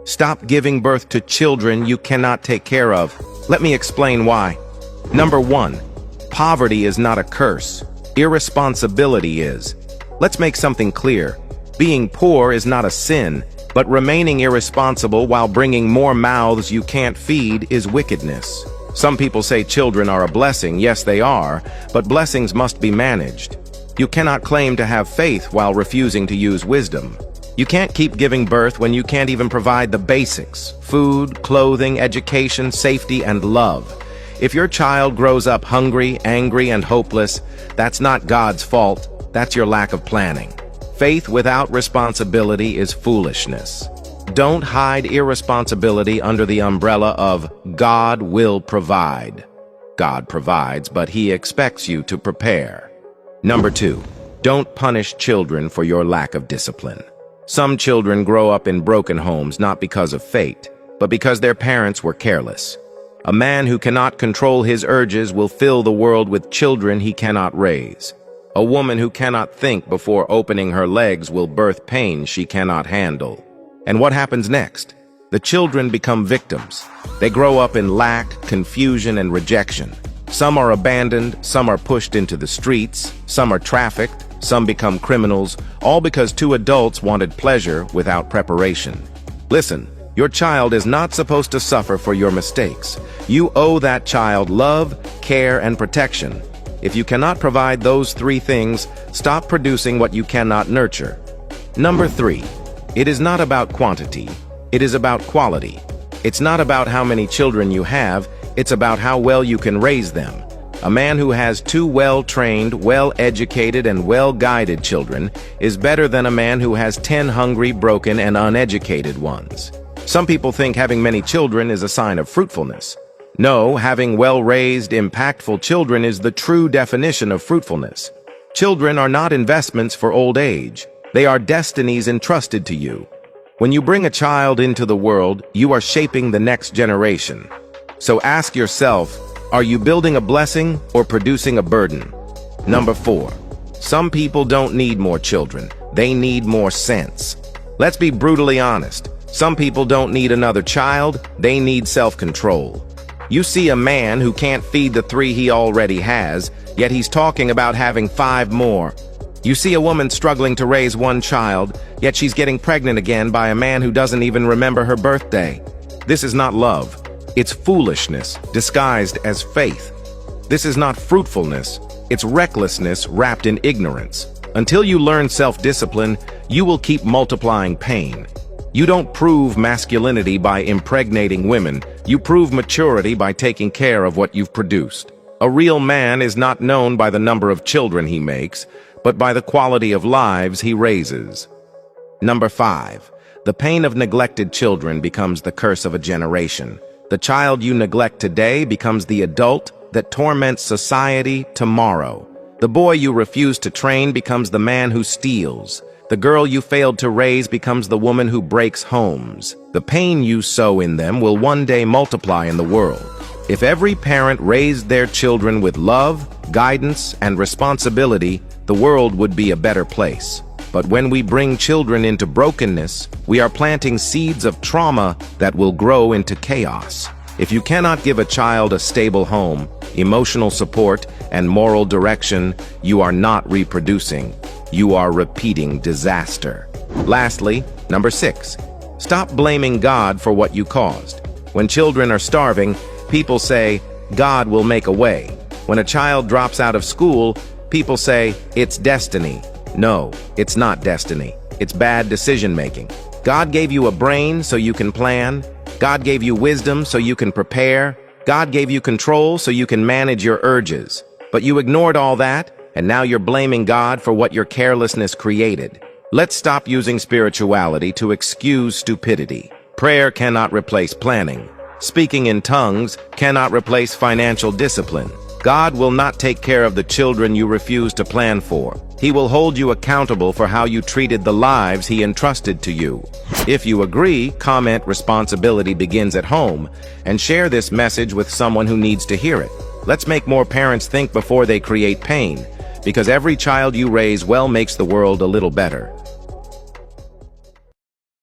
Stop giving birth to children you cannot take care of. Let me explain why. Number 1. Poverty is not a curse. Irresponsibility is. Let's make something clear. Being poor is not a sin, but remaining irresponsible while bringing more mouths you can't feed is wickedness. Some people say children are a blessing. Yes, they are, but blessings must be managed. You cannot claim to have faith while refusing to use wisdom. You can't keep giving birth when you can't even provide the basics: food, clothing, education, safety, and love. If your child grows up hungry, angry, and hopeless, that's not God's fault. That's your lack of planning. Faith without responsibility is foolishness. Don't hide irresponsibility under the umbrella of God will provide. God provides, but He expects you to prepare. Number 2, don't punish children for your lack of discipline. Some children grow up in broken homes not because of fate, but because their parents were careless. A man who cannot control his urges will fill the world with children he cannot raise. A woman who cannot think before opening her legs will birth pain she cannot handle. And what happens next? The children become victims. They grow up in lack, confusion, and rejection. Some are abandoned, some are pushed into the streets, some are trafficked, some become criminals, all because 2 adults wanted pleasure without preparation. Listen, your child is not supposed to suffer for your mistakes. You owe that child love, care, and protection. If you cannot provide those 3 things, stop producing what you cannot nurture. Number 3, it is not about quantity, it is about quality. It's not about how many children you have, it's about how well you can raise them. A man who has 2 well-trained, well-educated, and well-guided children is better than a man who has 10 hungry, broken, and uneducated ones. Some people think having many children is a sign of fruitfulness. No, having well-raised, impactful children is the true definition of fruitfulness. Children are not investments for old age. They are destinies entrusted to you. When you bring a child into the world, you are shaping the next generation. So ask yourself, are you building a blessing or producing a burden? Number 4, some people don't need more children. They need more sense. Let's be brutally honest. Some people don't need another child. They need self-control. You see a man who can't feed the 3 he already has, yet he's talking about having 5 more. You see a woman struggling to raise 1 child, yet she's getting pregnant again by a man who doesn't even remember her birthday. This is not love. It's foolishness disguised as faith. This is not fruitfulness. It's recklessness wrapped in ignorance. Until you learn self-discipline, you will keep multiplying pain. You don't prove masculinity by impregnating women. You prove maturity by taking care of what you've produced. A real man is not known by the number of children he makes, but by the quality of lives he raises. Number 5, the pain of neglected children becomes the curse of a generation. The child you neglect today becomes the adult that torments society tomorrow. The boy you refuse to train becomes the man who steals. The girl you failed to raise becomes the woman who breaks homes. The pain you sow in them will one day multiply in the world. If every parent raised their children with love, guidance, and responsibility, the world would be a better place. But when we bring children into brokenness, we are planting seeds of trauma that will grow into chaos. If you cannot give a child a stable home, emotional support, and moral direction, you are not reproducing. You are repeating disaster. Lastly, number 6, stop blaming God for what you caused. When children are starving, people say, God will make a way. When a child drops out of school, people say, it's destiny. No, it's not destiny. It's bad decision-making. God gave you a brain so you can plan. God gave you wisdom so you can prepare. God gave you control so you can manage your urges. But you ignored all that, and now you're blaming God for what your carelessness created. Let's stop using spirituality to excuse stupidity. Prayer cannot replace planning. Speaking in tongues cannot replace financial discipline. God will not take care of the children you refuse to plan for. He will hold you accountable for how you treated the lives He entrusted to you. If you agree, comment "Responsibility begins at home" and share this message with someone who needs to hear it. Let's make more parents think before they create pain, because every child you raise well makes the world a little better.